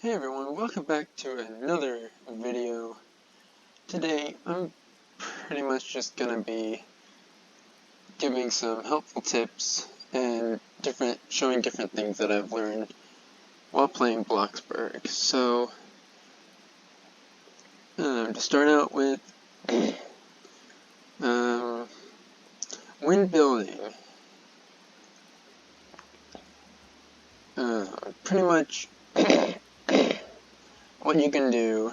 Hey everyone, welcome back to another video. Today I'm pretty much just gonna be giving some helpful tips and showing different things that I've learned while playing Bloxburg. So, to start out with, when building, pretty much what you can do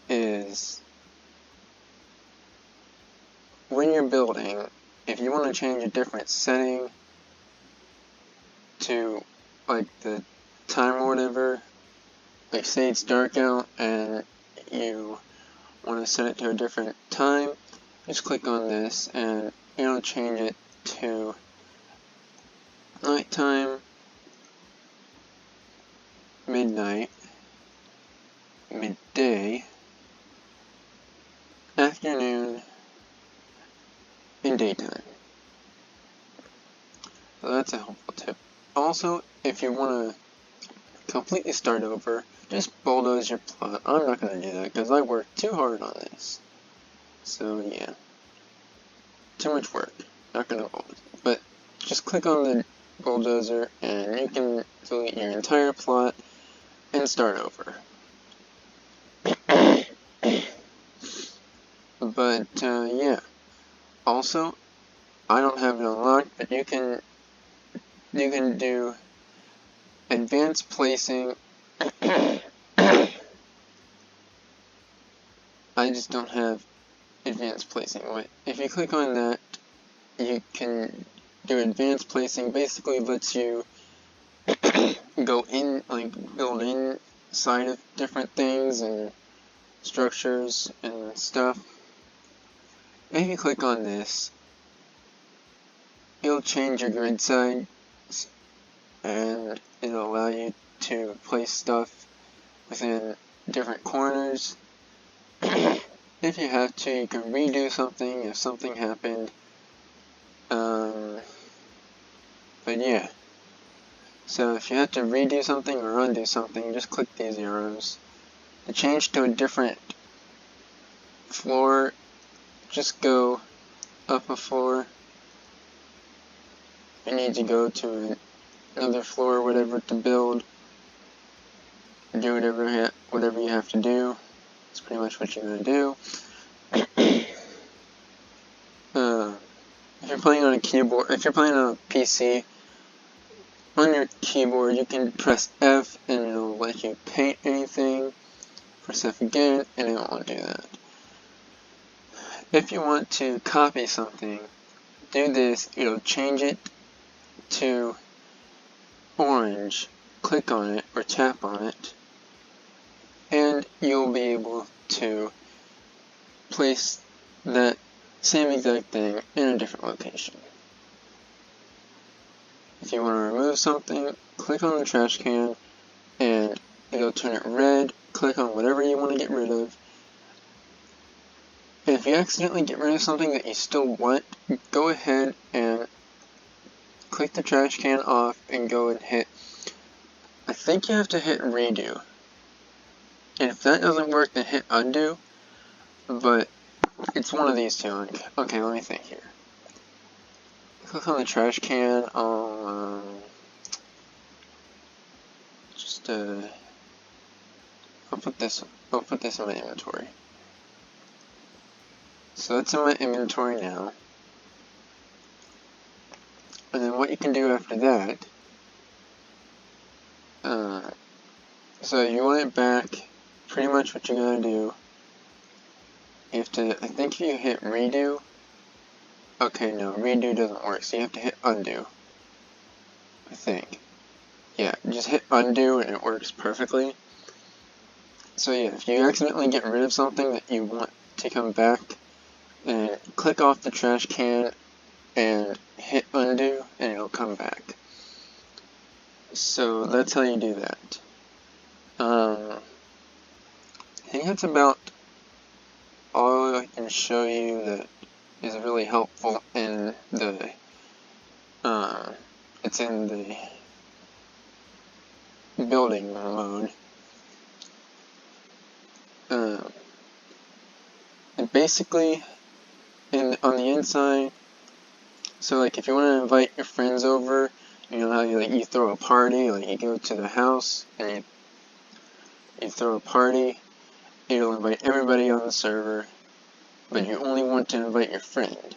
is, when you're building, if you want to change a different setting to like the time or whatever, like say it's dark out and you want to set it to a different time, just click on this and it'll change it to nighttime, midnight, midday, afternoon, and daytime. So that's a helpful tip. Also, if you want to completely start over, just bulldoze your plot. I'm not going to do that because I worked too hard on this. So yeah, too much work. Not going to bulldoze. But just click on the bulldozer and you can delete your entire plot and start over. But yeah. Also, I don't have it unlocked, but you can do advanced placing. I just don't have advanced placing. If you click on that, you can do advanced placing. Basically lets you go in, like build inside of different things and structures and stuff. If you click on this, it'll change your grid size and it'll allow you to place stuff within different corners. If you have to, you can redo something if something happened. But yeah. So if you have to redo something or undo something, just click these arrows. To change to a different floor, just go up a floor. You need to go to another floor or whatever to build. Do whatever you have to do. That's pretty much what you're going to do. If you're playing on a keyboard, if you're playing on a PC, on your keyboard you can press F and it'll let you paint anything. Press F again and it won't do that. If you want to copy something, do this. It'll change it to orange. Click on it or tap on it and you'll be able to place that same exact thing in a different location. If you want to remove something, click on the trash can and it'll turn it red. Click on whatever you want to get rid of. And if you accidentally get rid of something that you still want, go ahead and click the trash can off and go and hit, I think you have to hit redo. And if that doesn't work, then hit undo. But it's one of these two. Okay, let me think here. Click on the trash can. I'll put this in my inventory. So that's in my inventory now. And then what you can do after that, so you want it back, pretty much what you're going to do, you have to, I think if you hit redo, okay, no, redo doesn't work, so you have to hit undo, I think. Yeah, just hit undo and it works perfectly. So yeah, if you accidentally get rid of something that you want to come back, and click off the trash can and hit undo and it'll come back. So that's how you do that. I think that's about all I can show you that is really helpful in the, it's in the building mode. And basically, on the inside, so like if you want to invite your friends over, you know how you throw a party, like you go to the house and you throw a party, it'll invite everybody on the server, but you only want to invite your friend.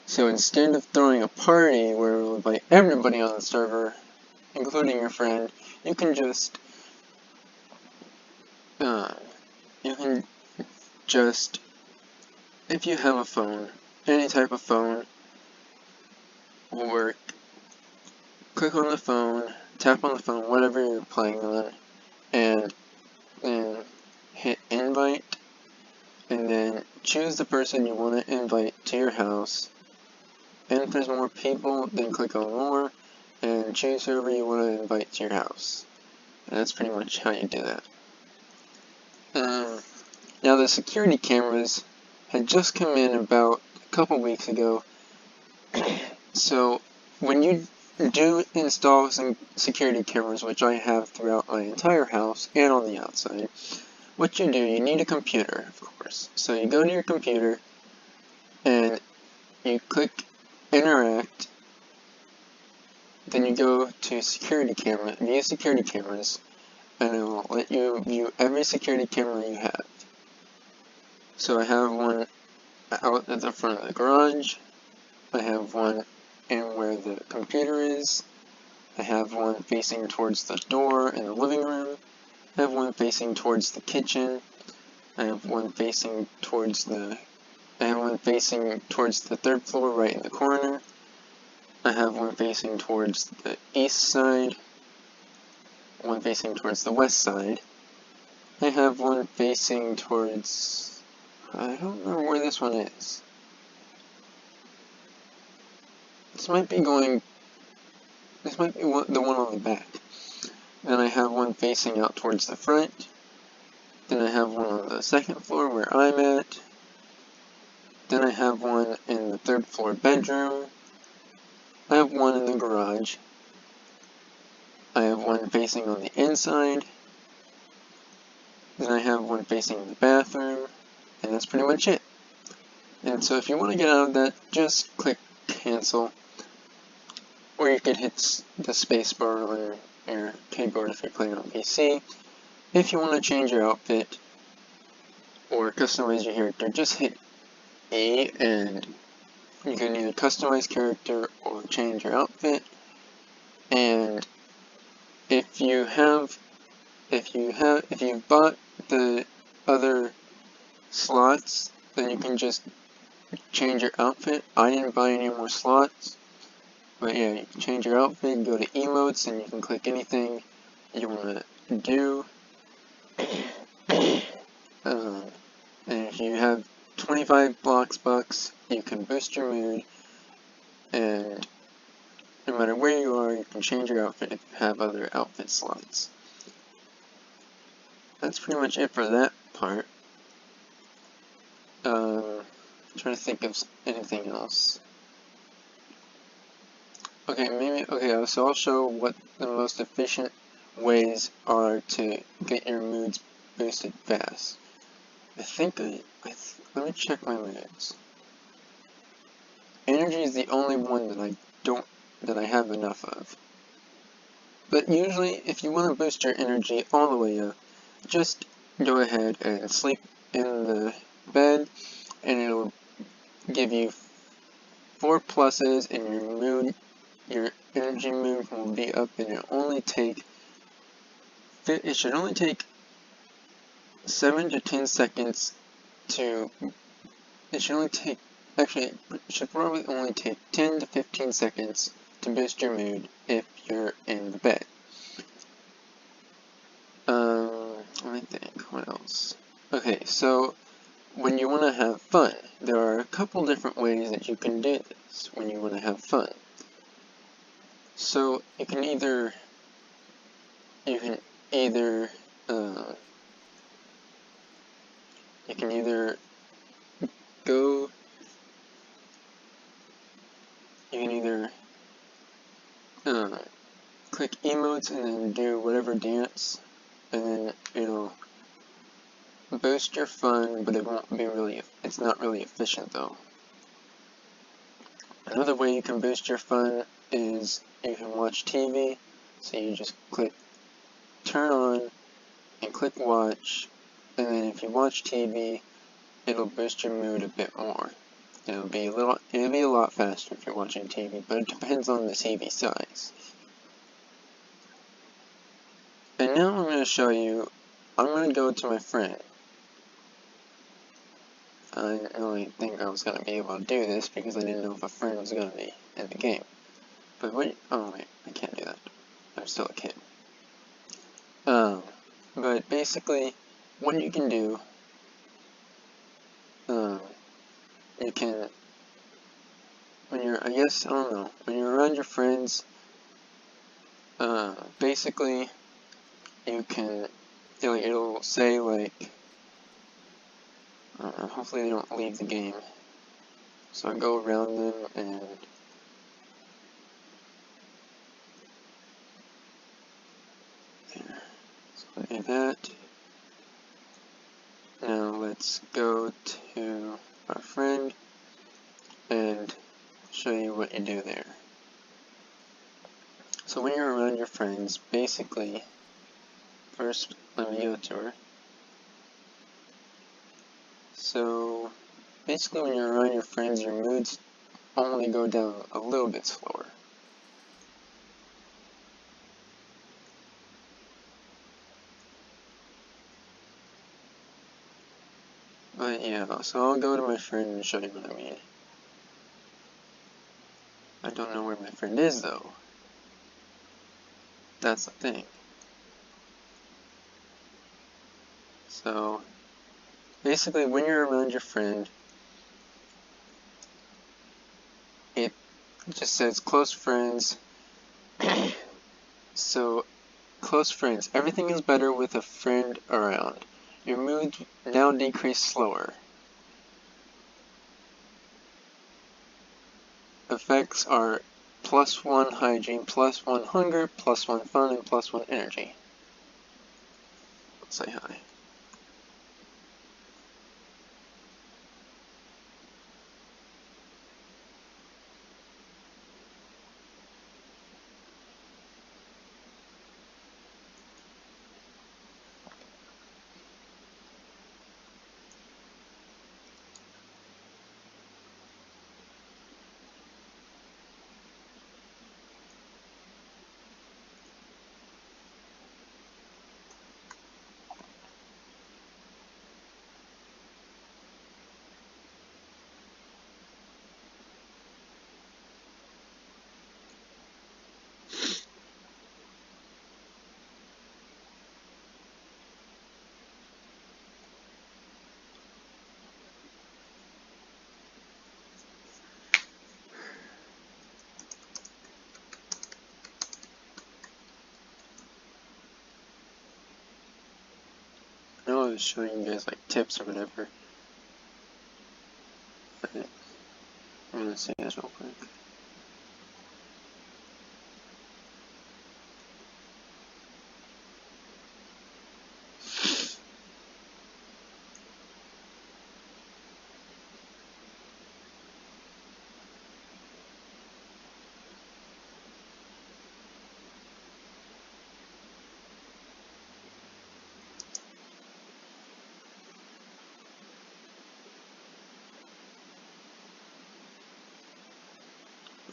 So instead of throwing a party where it'll invite everybody on the server, including your friend, you can just if you have a phone, any type of phone will work. Click on the phone, tap on the phone, whatever you're playing on, and then hit invite, and then choose the person you want to invite to your house. And if there's more people, then click on more, and choose whoever you want to invite to your house. And that's pretty much how you do that. Now the security cameras had just come in about a couple weeks ago. So when you do install some security cameras, which I have throughout my entire house and on the outside, what you do, you need a computer, of course. So you go to your computer and you click interact, then you go to security camera, view security cameras, and it will let you view every security camera you have. So I have one out at the front of the garage, I have one in where the computer is, I have one facing towards the door in the living room, I have one facing towards the kitchen, I have one facing towards the third floor right in the corner, I have one facing towards the east side, one facing towards the west side, I have one facing towards, I don't remember where this one is. This might be the one on the back. Then I have one facing out towards the front. Then I have one on the second floor where I'm at. Then I have one in the third floor bedroom. I have one in the garage. I have one facing on the inside. Then I have one facing the bathroom. And that's pretty much it. And so if you want to get out of that, just click cancel. Or you could hit the space bar on your keyboard if you're playing on PC. If you want to change your outfit or customize your character, just hit A and you can either customize character or change your outfit. And if you've bought the other slots, then you can just change your outfit. I didn't buy any more slots. But yeah, you can change your outfit, go to emotes, and you can click anything you want to do. And if you have 25 Bloxbucks, you can boost your mood, and no matter where you are, you can change your outfit if you have other outfit slots. That's pretty much it for that part. I'm trying to think of anything else. Okay, so I'll show what the most efficient ways are to get your moods boosted fast. Let me check my moods. Energy is the only one that I have enough of. But usually, if you want to boost your energy all the way up, just go ahead and sleep in the bed, and it'll give you 4 pluses, and your energy mood will be up, and it should only take 7 to 10 seconds to, it should probably only take 10 to 15 seconds to boost your mood if you're in the bed. Let me think, what else? Okay, so when you want to have fun, there are a couple different ways that you can do this when you want to have fun. So you can either click emotes and then do whatever dance, and then it'll boost your fun, but it won't be it's not really efficient though. Another way you can boost your fun is you can watch TV, so you just click turn on and click watch, and then if you watch TV, it'll boost your mood a bit more. It'll be a lot faster if you're watching TV, but it depends on the TV size. And now I'm going to show you, I'm going to go to my friend. I didn't really think I was going to be able to do this because I didn't know if a friend was going to be in the game. But wait, oh wait, I can't do that. I'm still a kid. But basically, what you can do, you can, when you're, I don't know, when you're around your friends, basically, you can, it'll say like, hopefully they don't leave the game. So I go around them and there. So I do that. Now let's go to our friend and show you what you do there. So when you're around your friends, basically, first let me go to her. So basically when you're around your friends, your moods only go down a little bit slower. But yeah, so I'll go to my friend and show you what I mean. I don't know where my friend is though. That's the thing. So basically when you're around your friend, it just says close friends. So close friends, everything is better with a friend around. Your mood now decrease slower. Effects are +1 hygiene, +1 hunger, +1 fun, and +1 energy. Let's say hi. I know I was showing you guys like tips or whatever, but I'm gonna say this real quick.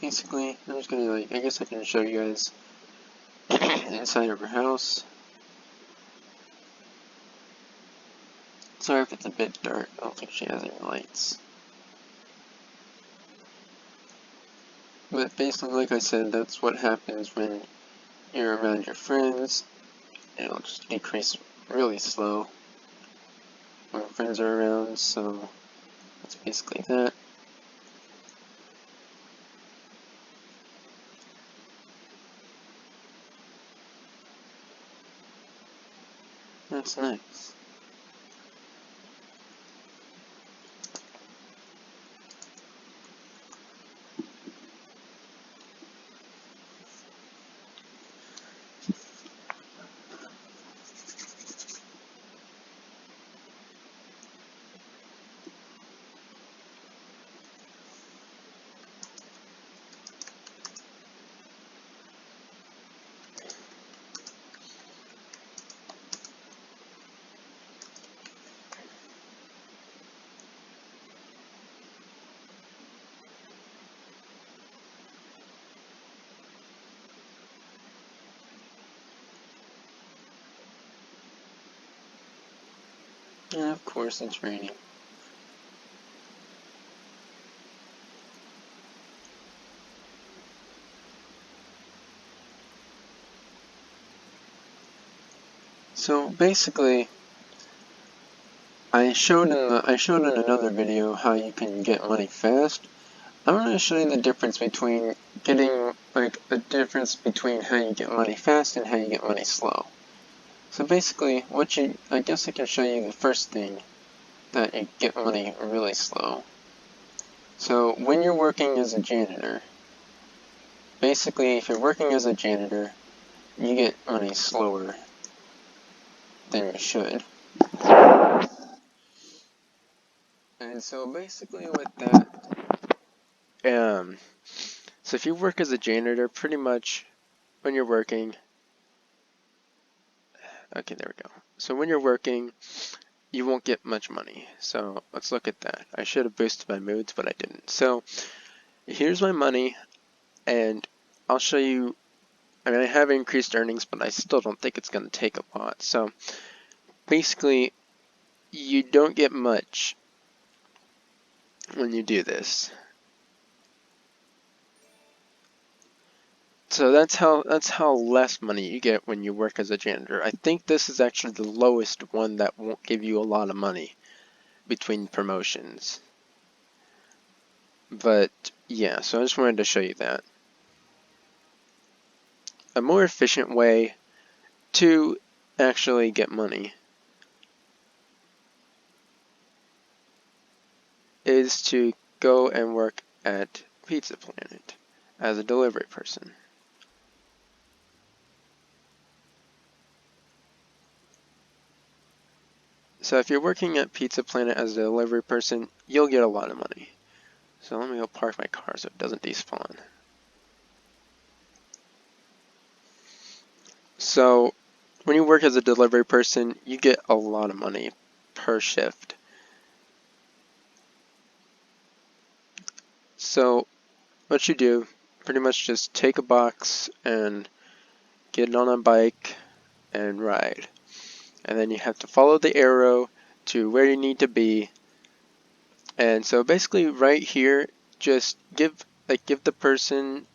Basically, I'm just gonna I guess I can show you guys inside of her house. Sorry if it's a bit dark, I don't think she has any lights. But basically, like I said, that's what happens when you're around your friends. It'll just decrease really slow when friends are around, so that's basically that. That's nice. And of course it's raining. So basically, I showed in another video how you can get money fast. I'm going to show you the difference between getting, like, the difference between how you get money fast and how you get money slow. So basically, I guess I can show you the first thing that you get money really slow. So when you're working as a janitor, basically if you're working as a janitor, you get money slower than you should. And so basically with that, so if you work as a janitor, pretty much when you're working, okay, there we go. So when you're working, you won't get much money. So let's look at that. I should have boosted my moods, but I didn't. So here's my money, and I'll show you. I mean, I have increased earnings, but I still don't think it's going to take a lot. So basically, you don't get much when you do this. So that's how less money you get when you work as a janitor. I think this is actually the lowest one that won't give you a lot of money between promotions. But yeah, so I just wanted to show you that. A more efficient way to actually get money is to go and work at Pizza Planet as a delivery person. So if you're working at Pizza Planet as a delivery person, you'll get a lot of money. So let me go park my car so it doesn't despawn. So when you work as a delivery person, you get a lot of money per shift. So what you do, pretty much just take a box and get on a bike and ride. And then you have to follow the arrow to where you need to be. And so basically right here, just give the person,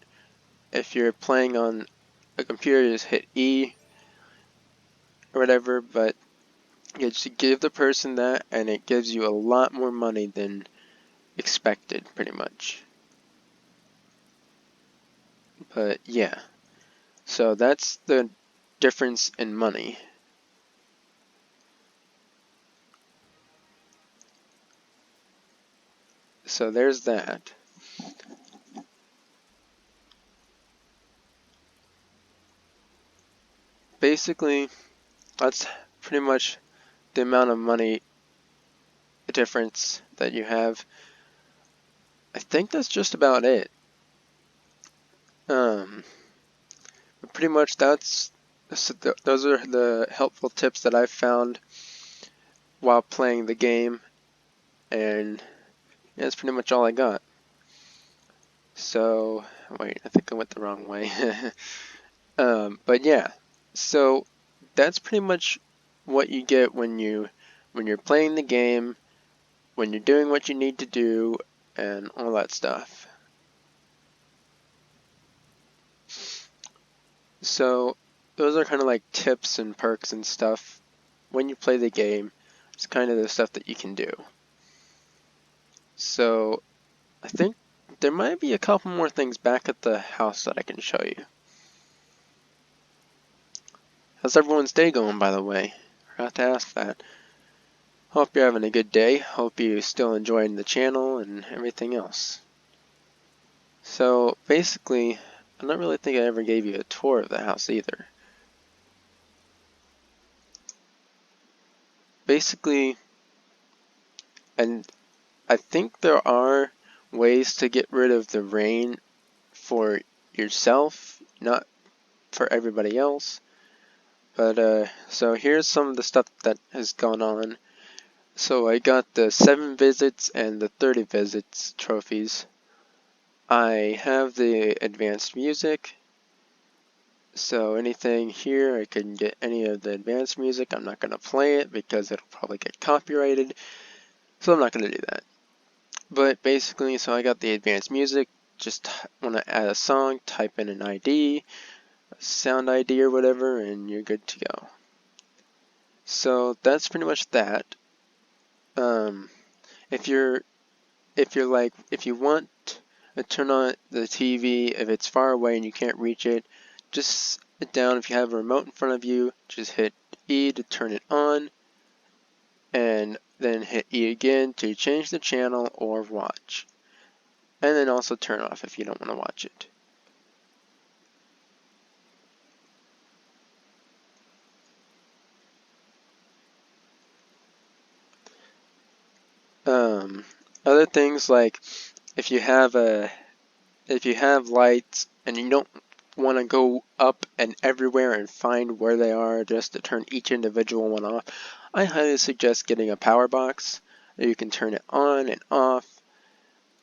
if you're playing on a computer, just hit E or whatever, but you just give the person that and it gives you a lot more money than expected, pretty much. But yeah, so that's the difference in money. So there's that. Basically, that's pretty much the amount of money difference that you have. I think that's just about it. Pretty much those are the helpful tips that I've found while playing the game, and yeah, that's pretty much all I got. So, wait, I think I went the wrong way. But yeah, so that's pretty much what you get when you're playing the game, when you're doing what you need to do, and all that stuff. So those are kind of like tips and perks and stuff when you play the game. It's kind of the stuff that you can do. So I think there might be a couple more things back at the house that I can show you. How's everyone's day going, by the way? Forgot to ask that. Hope you're having a good day. Hope you're still enjoying the channel and everything else. So basically, I don't really think I ever gave you a tour of the house either. Basically, and I think there are ways to get rid of the rain for yourself, not for everybody else. But so here's some of the stuff that has gone on. So I got the 7 visits and the 30 visits trophies. I have the advanced music. So anything here, I can get any of the advanced music. I'm not going to play it because it'll probably get copyrighted, so I'm not going to do that. But basically, so I got the advanced music. Just want to add a song, type in an ID, a sound ID or whatever, and you're good to go. So that's pretty much that. If you want to turn on the TV, if it's far away and you can't reach it, just sit down. If you have a remote in front of you, just hit E to turn it on, and then hit E again to change the channel or watch. And then also turn off if you don't want to watch it. Other things like if you have lights and you don't want to go up and everywhere and find where they are just to turn each individual one off, I highly suggest getting a power box. You can turn it on and off,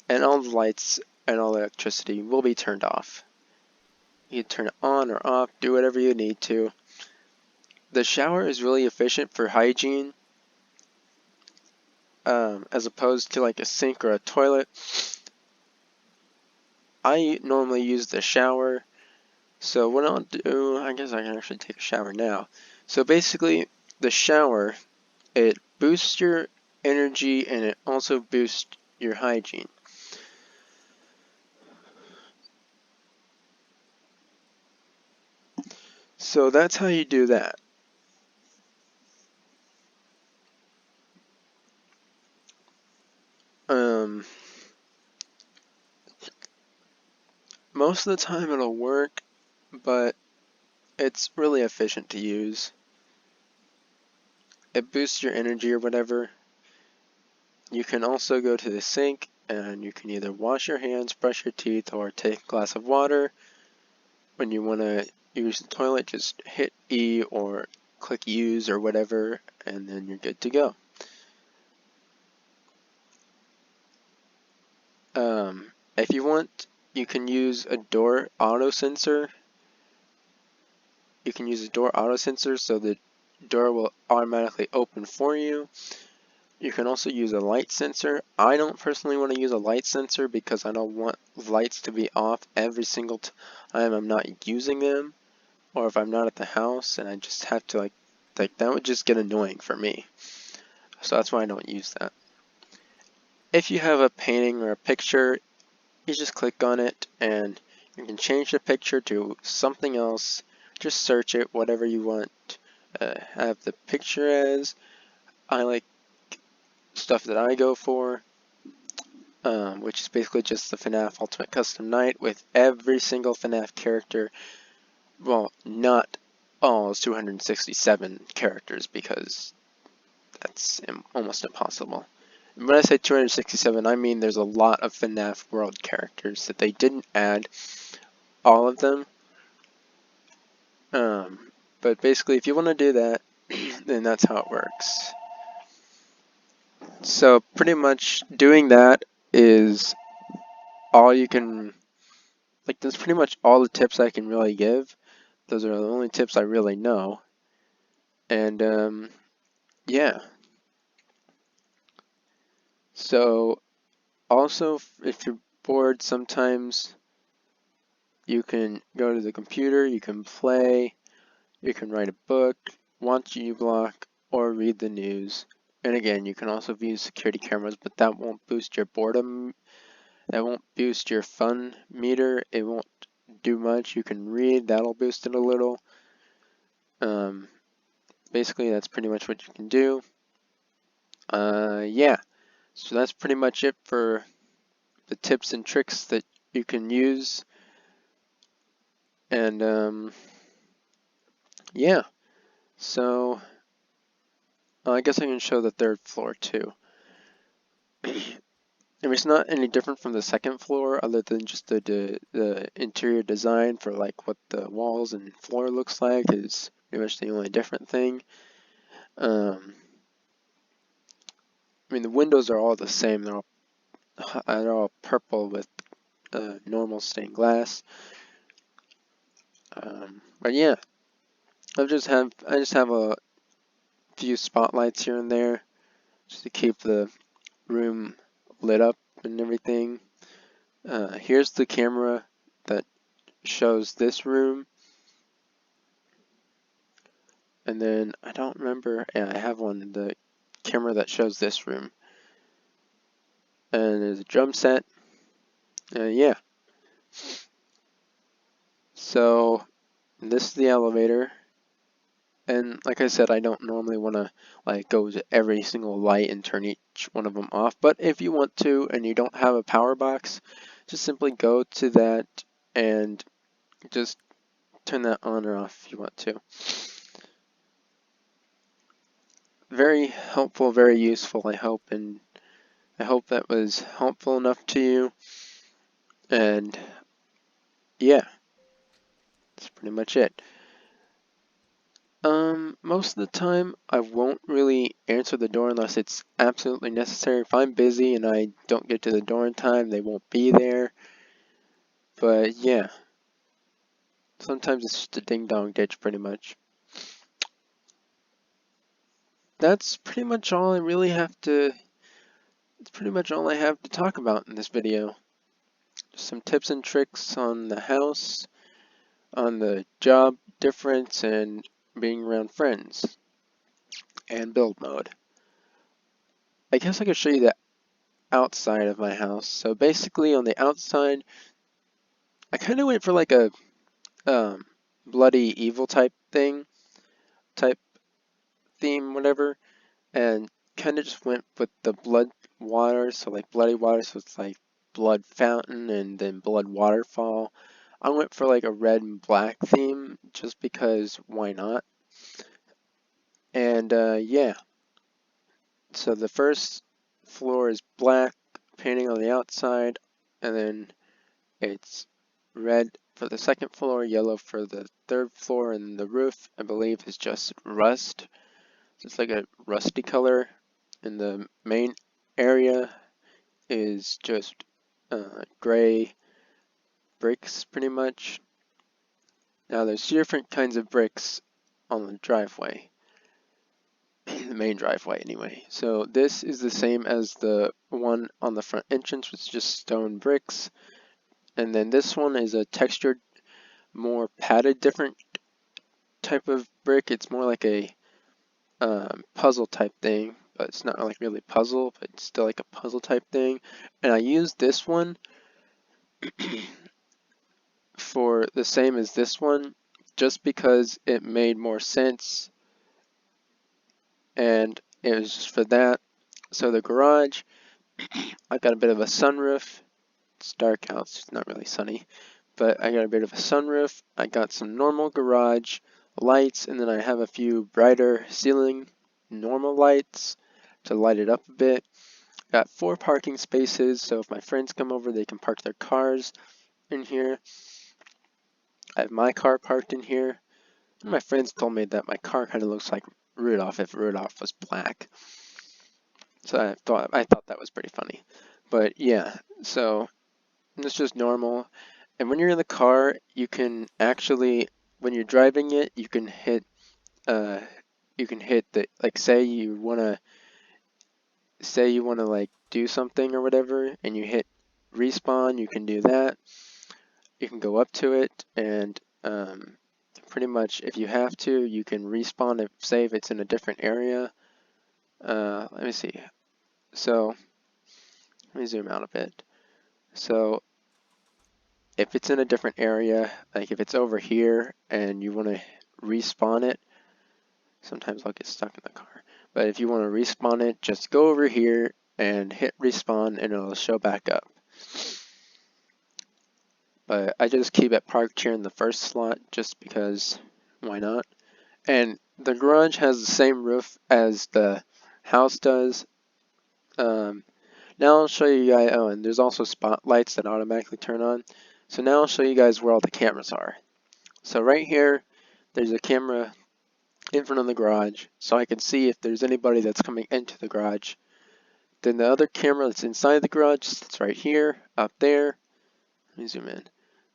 and all the lights and all the electricity will be turned off. You can turn it on or off, do whatever you need to. The shower is really efficient for hygiene, as opposed to like a sink or a toilet. I normally use the shower, so what I'll do, I guess I can actually take a shower now. So basically, the shower, it boosts your energy and it also boosts your hygiene. So that's how you do that. Most of the time it'll work, but it's really efficient to use. It boosts your energy or whatever. You can also go to the sink and you can either wash your hands, brush your teeth, or take a glass of water. When you want to use the toilet, just hit E or click use or whatever, and then you're good to go. If you want, you can use a door auto sensor. You can use a door auto sensor so the door will automatically open for you. You can also use a light sensor. I don't personally want to use a light sensor because I don't want lights to be off every single time I'm not using them, or if I'm not at the house and I just have to like that would just get annoying for me. So that's why I don't use that. If you have a painting or a picture, you just click on it and you can change the picture to something else. Just search it, whatever you want. Have the picture as. I like stuff that I go for, which is basically just the FNAF Ultimate Custom Night with every single FNAF character. Well, not all 267 characters because that's almost impossible. And when I say 267, I mean there's a lot of FNAF World characters that they didn't add all of them. But basically, if you want to do that, then that's how it works. So pretty much doing that is all you can, like that's pretty much all the tips I can really give. Those are the only tips I really know. And yeah. So also if you're bored sometimes you can go to the computer, you can play, you can write a book, watch uBlock, or read the news. And again, you can also view security cameras, but that won't boost your boredom. That won't boost your fun meter. It won't do much. You can read, that'll boost it a little. Basically, that's pretty much what you can do. Yeah. So that's pretty much it for the tips and tricks that you can use. And yeah. So I guess I can show the third floor too. I mean, it's not any different from the second floor other than just the interior design for like what the walls and floor looks like is pretty much the only different thing. I mean, the windows are all the same. They're all purple with normal stained glass. But yeah, I just have a few spotlights here and there just to keep the room lit up and everything. Here's the camera that shows this room, and then I don't remember. Yeah, I have the camera that shows this room, and there's a drum set. Yeah. So this is the elevator. And like I said, I don't normally want to like go to every single light and turn each one of them off. But if you want to and you don't have a power box, just simply go to that and just turn that on or off if you want to. Very helpful, very useful, I hope, and I hope that was helpful enough to you. And yeah, that's pretty much it. Most of the time, I won't really answer the door unless it's absolutely necessary. If I'm busy and I don't get to the door in time, they won't be there. But yeah, sometimes it's just a ding-dong ditch, pretty much. That's pretty much all I really have to. It's pretty much all I have to talk about in this video. Just some tips and tricks on the house, on the job difference, and being around friends, and build mode. I guess I could show you the outside of my house. So basically on the outside, I kind of went for like a bloody evil type theme, whatever, and kind of just went with the blood water, so like bloody water, so it's like blood fountain and then blood waterfall. I went for like a red and black theme just because why not? And yeah, so the first floor is black painting on the outside, and then it's red for the second floor, yellow for the third floor, and the roof, I believe, is just rust. So it's like a rusty color, and the main area is just gray bricks, pretty much. Now there's different kinds of bricks on the driveway, the main driveway anyway. So this is the same as the one on the front entrance, which is just stone bricks. And then this one is a textured, more padded, different type of brick. It's more like a puzzle type thing, but it's not like really puzzle, but it's still like a puzzle type thing. And I used this one for the same as this one, just because it made more sense, and it was just for that. So the garage, I got a bit of a sunroof. It's dark out, so it's not really sunny, but I got a bit of a sunroof. I got some normal garage lights, and then I have a few brighter ceiling normal lights to light it up a bit. Got 4 parking spaces, so if my friends come over, they can park their cars in here. I have my car parked in here. My friends told me that my car kind of looks like Rudolph if Rudolph was black. So I thought that was pretty funny. But yeah, so it's just normal. And when you're in the car, you can actually, when you're driving it, you can hit the, like, say you wanna like do something or whatever, and you hit respawn, you can do that. You can go up to it, and pretty much if you have to, you can respawn if, say, if it's in a different area. Let me see. So let me zoom out a bit. So if it's in a different area, like if it's over here and you want to respawn it, sometimes I'll get stuck in the car. But if you want to respawn it, just go over here and hit respawn and it'll show back up. But I just keep it parked here in the first slot just because why not? And the garage has the same roof as the house does. Now I'll show you guys, oh, and there's also spotlights that automatically turn on. So now I'll show you guys where all the cameras are. So right here, there's a camera in front of the garage, so I can see if there's anybody that's coming into the garage. Then the other camera that's inside the garage sits right here, up there. Let me zoom in.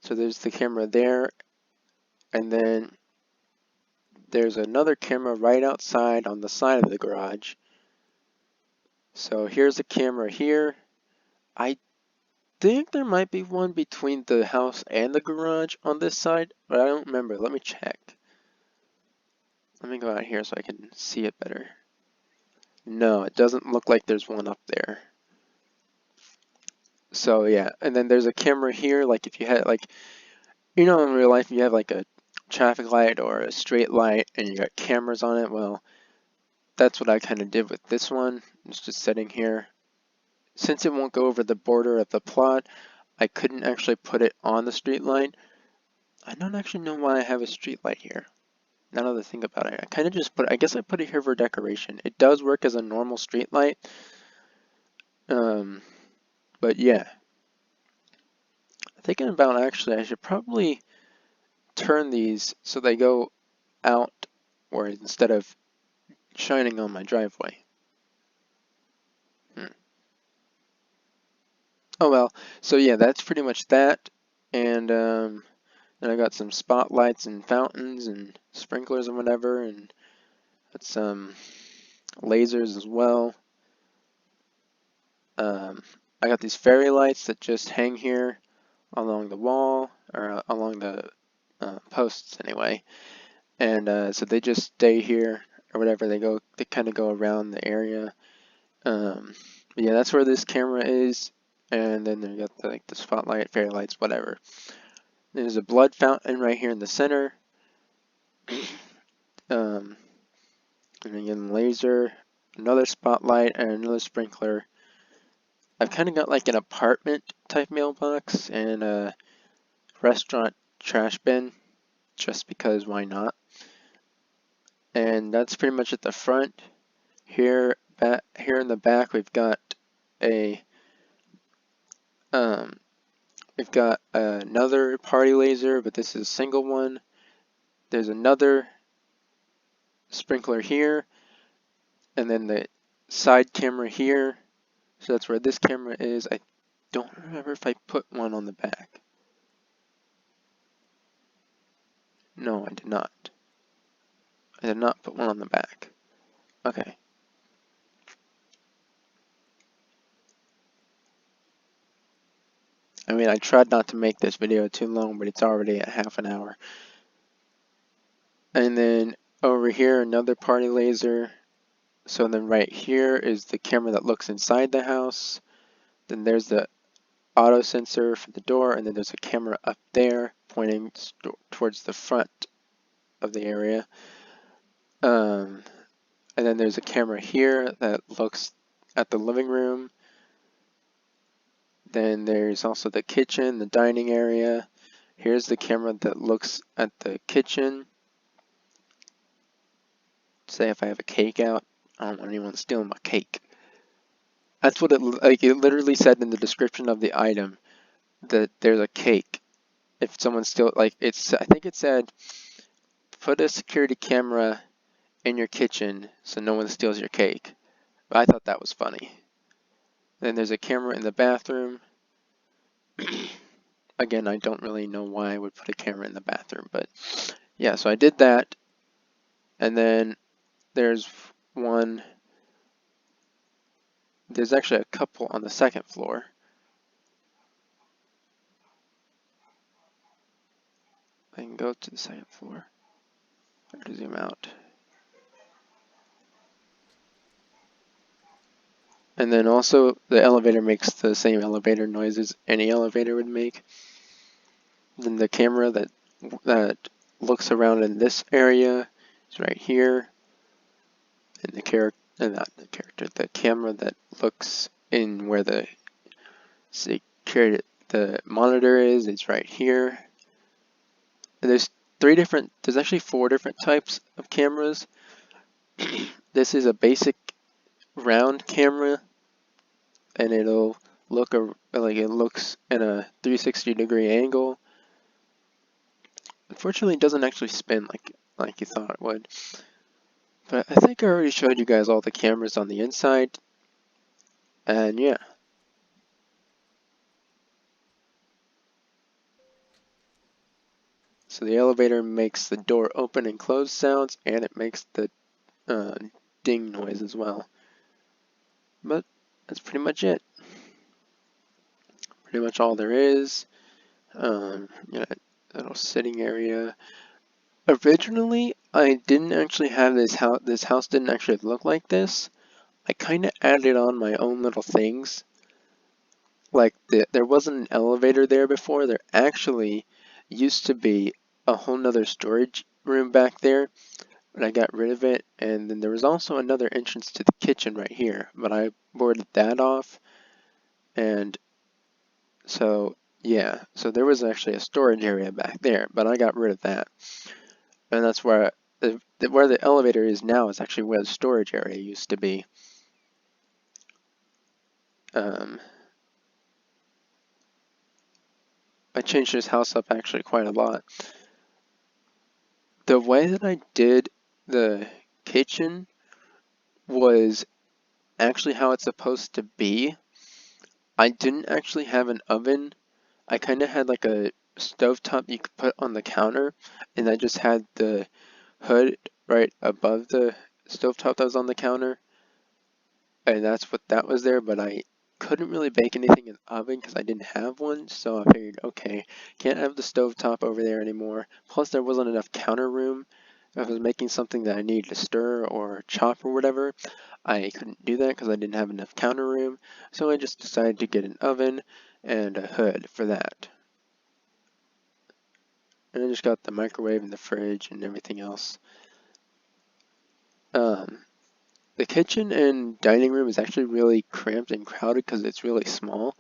So there's the camera there, And then there's another camera right outside on the side of the garage. So here's a camera here. I think there might be one between the house and the garage on this side, but I don't remember. Let me check. Let me go out here so I can see it better. No, it doesn't look like there's one up there. So yeah, and then there's a camera here, like if you had like, you know, in real life you have like a traffic light or a straight light and you got cameras on it. Well, that's what I kind of did with this one. It's just sitting here. Since it won't go over the border of the plot, I couldn't actually put it on the street light. I don't actually know why I have a street light here. Now that I think about it, I kind of just put, I guess I put it here for decoration. It does work as a normal street light. But yeah. Thinking about actually, I should probably turn these so they go out or instead of shining on my driveway. Oh well, so yeah, that's pretty much that. And then I got some spotlights and fountains and sprinklers and whatever, and got some lasers as well. I got these fairy lights that just hang here along the wall, or along the posts anyway. And so they just stay here or whatever. They kind of go around the area. But yeah, that's where this camera is. And then they got like the spotlight, fairy lights, whatever. There's a blood fountain right here in the center. And again, laser, another spotlight, and another sprinkler. I've kind of got like an apartment type mailbox and a restaurant trash bin, just because why not? And that's pretty much at the front. Here in the back, we've got a we've got another party laser, but this is a single one. There's another sprinkler here, and then the side camera here. So that's where this camera is. I don't remember if I put one on the back. No, I did not. I did not put one on the back. Okay. I mean, I tried not to make this video too long, but it's already at half an hour. And then over here, another party laser. So then right here is the camera that looks inside the house. Then there's the auto sensor for the door, and then there's a camera up there pointing towards the front of the area. And then there's a camera here that looks at the living room. Then there's also the kitchen, the dining area. Here's the camera that looks at the kitchen. Say if I have a cake out, I don't want anyone stealing my cake. That's what it literally said in the description of the item, that there's a cake. If someone steals, I think it said, put a security camera in your kitchen so no one steals your cake. But I thought that was funny. Then there's a camera in the bathroom. Again, I don't really know why I would put a camera in the bathroom, but yeah, so I did that. And then there's actually a couple on the second floor. I can go to the second floor. I have to zoom out. And then also the elevator makes the same elevator noises any elevator would make. Then the camera that looks around in this area is right here. And the camera that looks in where the monitor is right here. And there's actually 4 different types of cameras. This is a basic round camera, and it'll look like it looks in a 360-degree angle. Unfortunately, it doesn't actually spin like you thought it would. But I think I already showed you guys all the cameras on the inside, and yeah. So the elevator makes the door open and close sounds, and it makes the ding noise as well. But that's pretty much it. Pretty much all there is. You know, little sitting area. Originally, I didn't actually have this house. This house didn't actually look like this. I kind of added on my own little things. Like there wasn't an elevator there before. There actually used to be a whole nother storage room back there, but I got rid of it. And then there was also another entrance to the kitchen right here, but I boarded that off. And so yeah, so there was actually a storage area back there, but I got rid of that. And that's where the elevator is now is actually where the storage area used to be. I changed this house up actually quite a lot. The way that I did the kitchen was actually how it's supposed to be. I didn't actually have an oven. I kind of had like a stovetop you could put on the counter, and I just had the hood right above the stovetop that was on the counter, and that's what that was there. But I couldn't really bake anything in the oven because I didn't have one, so I figured, okay, can't have the stovetop over there anymore. Plus there wasn't enough counter room. If I was making something that I needed to stir or chop or whatever, I couldn't do that because I didn't have enough counter room, so I just decided to get an oven and a hood for that. And I just got the microwave and the fridge and everything else. The kitchen and dining room is actually really cramped and crowded because it's really small,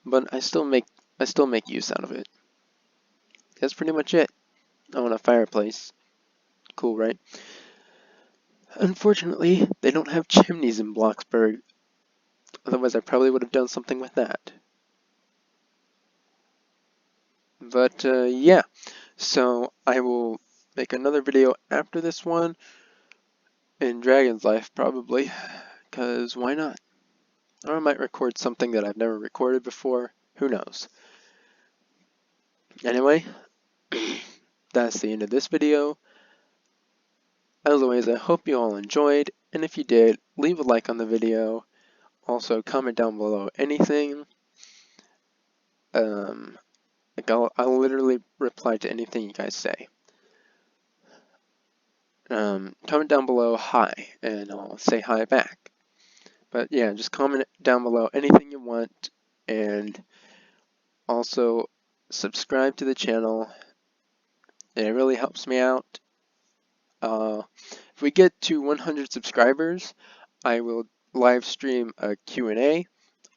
but I still make use out of it. That's pretty much it. I want a fireplace. Cool, right? Unfortunately, they don't have chimneys in Bloxburg. Otherwise, I probably would have done something with that. But yeah, so I will make another video after this one in Dragon's Life probably, because why not? Or I might record something that I've never recorded before. Who knows? Anyway, that's the end of this video. As always, I hope you all enjoyed, and if you did, leave a like on the video. Also, comment down below anything. Like I'll literally reply to anything you guys say. Comment down below hi, and I'll say hi back. But yeah, just comment down below anything you want, and also subscribe to the channel. It really helps me out. If we get to 100 subscribers, I will live stream a Q&A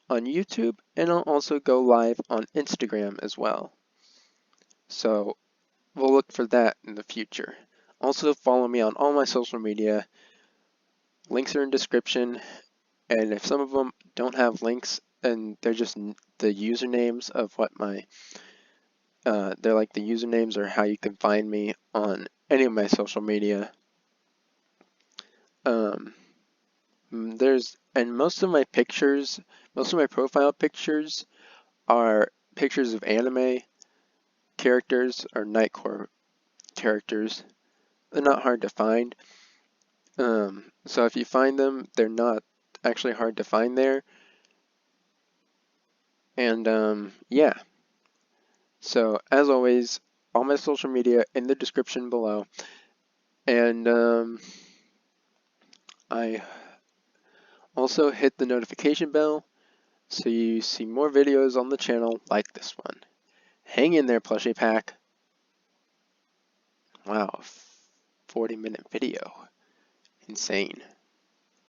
on YouTube, and I'll also go live on Instagram as well. So we'll look for that in the future. Also follow me on all my social media. Links are in description, and if some of them don't have links and they're just the usernames of what my they're like the usernames or how you can find me on any of my social media. And most of my pictures, most of my profile pictures are pictures of anime characters or Nightcore characters. They're not hard to find. So if you find them, they're not actually hard to find there. And yeah. So as always, all my social media in the description below. And I also hit the notification bell so you see more videos on the channel like this one. Hang in there, plushie pack. Wow, 40-minute video. Insane.